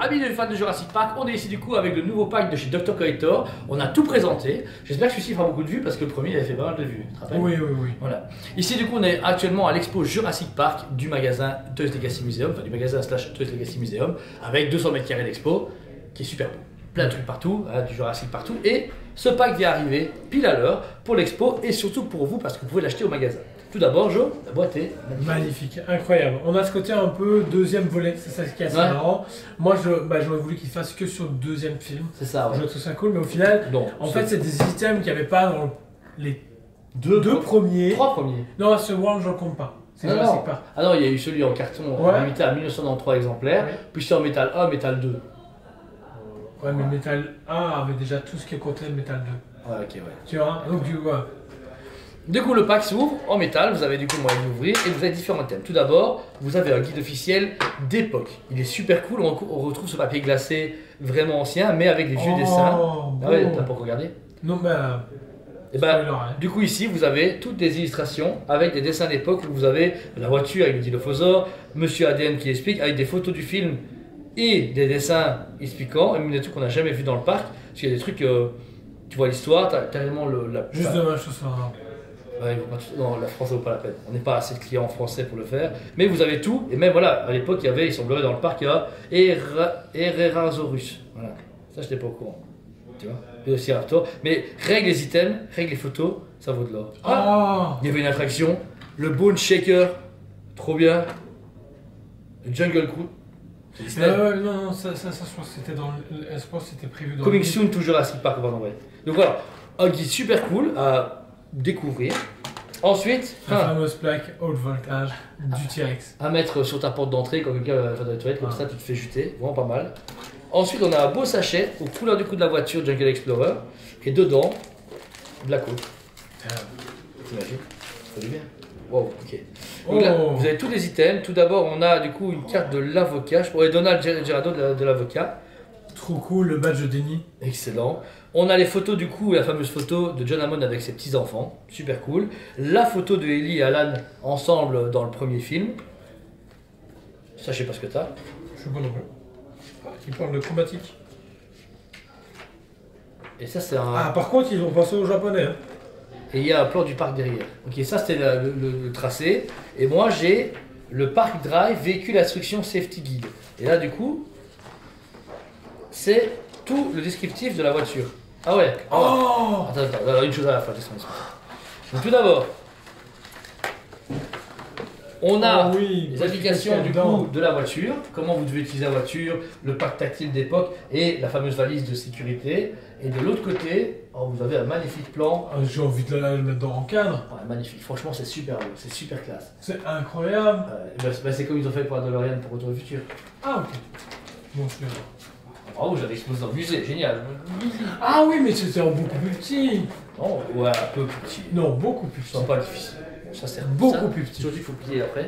amis de fans de Jurassic Park, on est ici du coup avec le nouveau pack de chez Dr. Collector. On a tout présenté. J'espère que celui-ci fera beaucoup de vues parce que le premier il avait fait pas mal de vues. Tu te rappelles ? Oui, oui, oui. Voilà. Ici du coup on est actuellement à l'expo Jurassic Park du magasin Toys Legacy Museum, enfin du magasin / Toys Legacy Museum, avec 200 mètres carrés d'expo, qui est super beau. Plein de trucs partout, hein, du Jurassic partout. Et ce pack vient arriver pile à l'heure pour l'expo et surtout pour vous parce que vous pouvez l'acheter au magasin. Tout d'abord, Jo, la boîte est magnifique, incroyable. On a ce côté un peu deuxième volet, c'est ça qui est assez marrant. Moi, j'aurais voulu qu'il fasse que sur le deuxième film. C'est ça, ouais. Je trouve ça cool, mais au final, non, en fait, c'est des items qu'il n'y avait pas dans les deux premiers. 3 premiers. Non, ce World, je ne compte pas. C'est Jurassic Park. Ah non, il y a eu celui en carton limité à 1993 exemplaires, puis c'est en métal 1, métal 2. Ouais, mais Metal 1 avait déjà tout ce qui comptait le Metal 2. Ouais, ok, ouais. Tu vois, donc du coup, Du coup, le pack s'ouvre en métal, vous avez du coup le moyen de l'ouvrir et vous avez différents thèmes. Tout d'abord, vous avez un guide officiel d'époque. Il est super cool, on retrouve ce papier glacé vraiment ancien, mais avec des vieux dessins. Ah ouais, t'as pas regardé ? Non, bah. Et du coup, ici, vous avez toutes des illustrations avec des dessins d'époque où vous avez la voiture avec le dilophosaure, Monsieur ADN qui explique, avec des photos du film et des dessins expliquant, et même des trucs qu'on n'a jamais vu dans le parc, parce qu'il y a des trucs, tu vois l'histoire, t'as tellement Juste dommage ce soir. Ouais, non, la France ne vaut pas la peine. On n'est pas assez de clients français pour le faire. Mais vous avez tout. Et même voilà, à l'époque, il semblerait dans le parc, il y a Herrerasaurus. Voilà. Ça, je n'étais pas au courant. Tu vois ? Et aussi Raptor. Mais règle les items, règle les photos, ça vaut de l'or. Il y avait une attraction, le Bone Shaker, trop bien. Le Jungle Cruise. Non, ça, je pense que c'était c'était prévu dans Coming soon, toujours à Jurassic Park, pardon, ouais. Donc voilà, un guide super cool à découvrir. Ensuite, la fameuse plaque haute voltage du T-Rex. À mettre sur ta porte d'entrée quand quelqu'un va faire de la toilette, comme ça tu te fais jeter, vraiment pas mal. Ensuite, on a un beau sachet aux couleurs du coup de la voiture Jungle Explorer, et dedans, de la coke. T'imagines ? Ça fait du bien. Wow, ok. Donc là, vous avez tous les items. Tout d'abord, on a du coup une carte de l'avocat. Je pourrais Donald Gerardo de l'avocat. Trop cool, le badge de Denny. Excellent. On a les photos du coup, la fameuse photo de John Hammond avec ses petits-enfants. Super cool. La photo de Ellie et Alan ensemble dans le premier film. Ça, je sais pas ce que t'as. Je suis pas non plus. Il parle de chromatique. Et ça, c'est un... Ah, par contre, ils ont pensé au japonais. Hein. Et il y a un plan du parc derrière. Ok, ça c'était le tracé. Et moi j'ai le Park Drive Véhicule Instruction Safety Guide. Et là du coup, c'est tout le descriptif de la voiture. Ah ouais. Attends, une chose à la fois. Donc tout d'abord, on a les indications du coup de la voiture, comment vous devez utiliser la voiture, le pack tactile d'époque et la fameuse valise de sécurité. Et de l'autre côté, vous avez un magnifique plan. J'ai envie de le mettre dans en cadre. Ouais, magnifique, franchement c'est super beau, c'est super classe. C'est incroyable. C'est comme ils ont fait pour la DeLorean pour Retour au futur. Ah ok. Bon, je bravo, j'avais exposé dans le musée, génial. Ah oui, mais c'était en beaucoup plus petit. Non, ouais, un peu plus petit. Non, beaucoup plus petit. C'est pas difficile. Ça sert beaucoup plus petit. Surtout il faut plier après.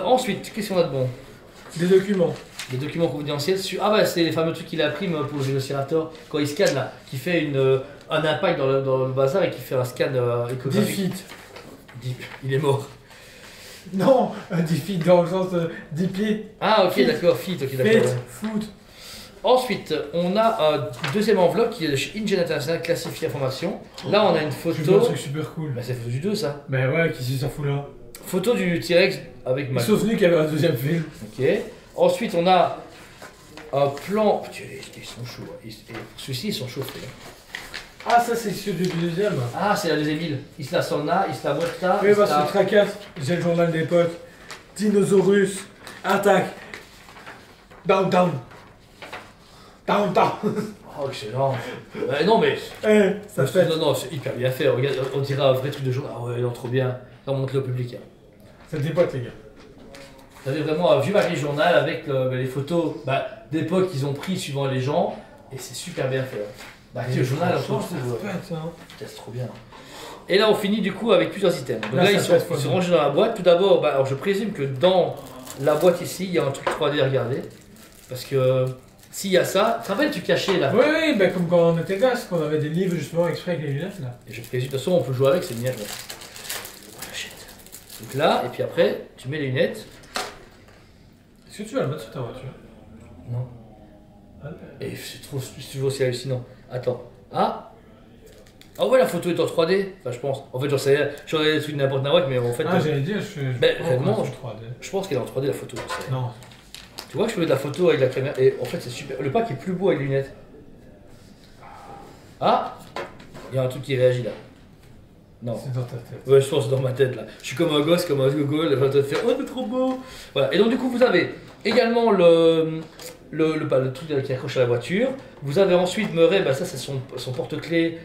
Ensuite, qu'est-ce qu'on a de bon ? Des documents. Des documents confidentiels sur... Ah bah c'est les fameux trucs qu'il imprime pour le Vélociraptor quand il scanne là, qui fait un impact dans le bazar et qui fait un scan échographique. Deep. Il est mort. Non, un defeat dans le sens de Deep. Ah ok, d'accord, fit, ok, d'accord. Foot. Ensuite, on a une deuxième enveloppe qui est de chez InGen International Classifié Information. Là, on a une photo. C'est un truc super cool. Bah, c'est la photo du 2, ça. Bah ouais, qui s'en fout là. Photo du T-Rex avec Mac. Sauf qu'il y avait un deuxième film. Ok. Ensuite, on a un plan. Putain, ils sont chauds. Celui-ci, ils sont chauffés. Ah, ça, c'est celui du deuxième. Ah, c'est la deuxième île. Isla Solna, Isla Muerta. Oui, parce que tracasse. J'ai le journal d'époque. Dinosaurus. Attaque. Downtown. Downtown. Oh, excellent. Non, mais. Ça fait. Non, c'est hyper bien fait. Regarde, on dirait un vrai truc de journal. Ah ouais, non, trop bien. On montre-le au public. Hein. C'est d'époque, les gars. Vous avez vraiment un vieux papier journal avec les photos d'époque qu'ils ont pris suivant les gens. Et c'est super bien fait. Le journal, c'est trop bien. Et là, on finit du coup avec plusieurs items. Donc là, ils sont rangés dans la boîte. Tout d'abord, alors je présume que dans la boîte ici, il y a un truc 3D à regarder. Parce que s'il y a ça, tu te rappelles, tu cachais là. Oui, bah, comme quand on était gosse, qu'on avait des livres justement exprès avec les lunettes là. Et je présume, de toute façon, on peut jouer avec, c'est bien. Donc là, et puis après, tu mets les lunettes. Est-ce que tu vas le mettre sur ta voiture? Non. Et c'est toujours aussi hallucinant. Attends. Ah ouais, la photo est en 3D. Enfin, je pense. En fait, j'en sais rien. J'aurais des trucs n'importe nawak, mais en fait. J'allais dire, réellement, je pense qu'elle est en 3D la photo. Non. Tu vois, je peux mettre la photo avec la caméra. Et en fait, c'est super. Le pack est plus beau avec les lunettes. Ah, il y a un truc qui réagit là. Non. C'est dans ta tête. Ouais, je pense que c'est dans ma tête là. Je suis comme un gosse, comme un gogol, en train de faire oh, c'est trop beau. Voilà. Et donc, du coup, vous avez également le truc qui accroche à la voiture. Vous avez ensuite Murray, ça c'est son porte-clés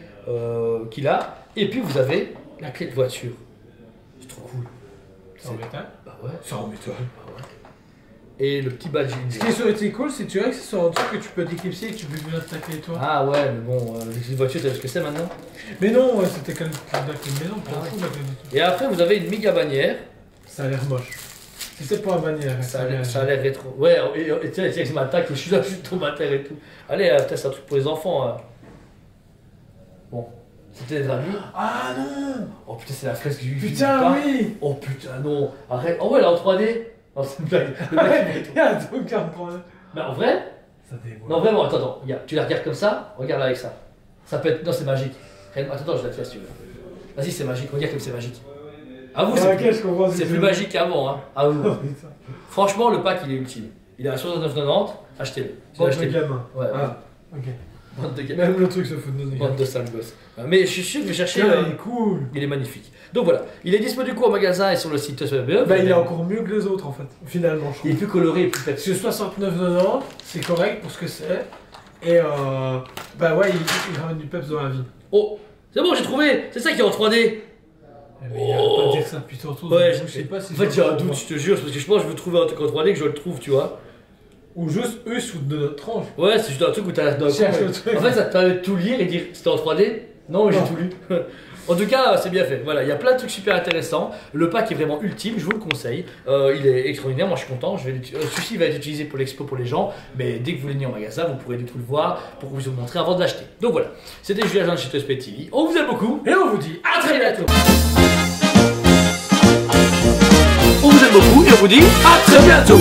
qu'il a. Et puis vous avez la clé de voiture. C'est trop cool. C'est en métal? Bah ouais. C'est en métal. Bah ouais. Et le petit badge. Ce qui aurait été cool, c'est que tu vois que c'est sur un truc que tu peux déclipser et que tu peux venir ta clé toi. Ah ouais, mais bon, les clés de voiture, tu sais ce que c'est maintenant? Mais non, c'était quand même la clé de maison, t'en fous la clé de tout. Et après, vous avez une méga bannière. Ça a l'air moche. C'était pour la bannière. Ça a l'air rétro. Ouais, et tiens, je m'attaque, je suis là, je suis tombe à terre et tout. Allez, c'est un truc pour les enfants. Hein. Bon, c'était des amis. Ah non! Oh putain, c'est la fresque du Putain, oui! Oh putain, non! Arrête! Oh ouais, elle est en 3D! Non, c'est une blague. Il y a un truc en 3D. Mais en vrai? Ça dévoile. Non, vraiment, attends, regarde. Tu la regardes comme ça, regarde là avec ça. Ça peut être. Non, c'est magique. Attends, je la fais si tu veux. Vas-y, c'est magique, regarde comme c'est magique. À vous, c'est plus magique qu'avant, hein. À vous. Franchement, le pack il est ultime. Il est à 69,90, achetez-le. Bande de gamins. Ouais. Ah, ok. Bande de gamins. Même le truc se fout de nos Bande de sales gosses. Mais je suis sûr que je vais chercher. Il est cool. Il est magnifique. Donc voilà, il est dispo du coup au magasin et sur le site SBE. Il est encore mieux que les autres en fait, finalement. Je trouve. Il est plus coloré et plus Parce que 69,90, c'est correct pour ce que c'est. Et ouais, il ramène du peps dans la vie. Oh, c'est bon, j'ai trouvé. C'est ça qui est en 3D. Mais il a pas dire ça depuis tantôt. Ouais, je sais pas si. En fait, j'ai un doute, je te jure, parce que je pense que je veux trouver un truc en 3D que je le trouve, tu vois. Ou juste eux sous de notre tranche. Ouais, c'est juste un truc où t'as le truc. En fait, ça te permet de tout lire et dire c'était en 3D. Non, mais j'ai tout lu. En tout cas, c'est bien fait. Voilà, il y a plein de trucs super intéressants. Le pack est vraiment ultime, je vous le conseille. Il est extraordinaire, moi je suis content. Celui-ci va être utilisé pour l'expo pour les gens, mais dès que vous venez en magasin, vous pourrez du tout le voir pour vous montrer avant de l'acheter. Donc voilà, c'était Julien Jean de chez TSP TV. On vous aime beaucoup et on vous dit à très bientôt. On vous aime beaucoup et on vous dit à très bientôt.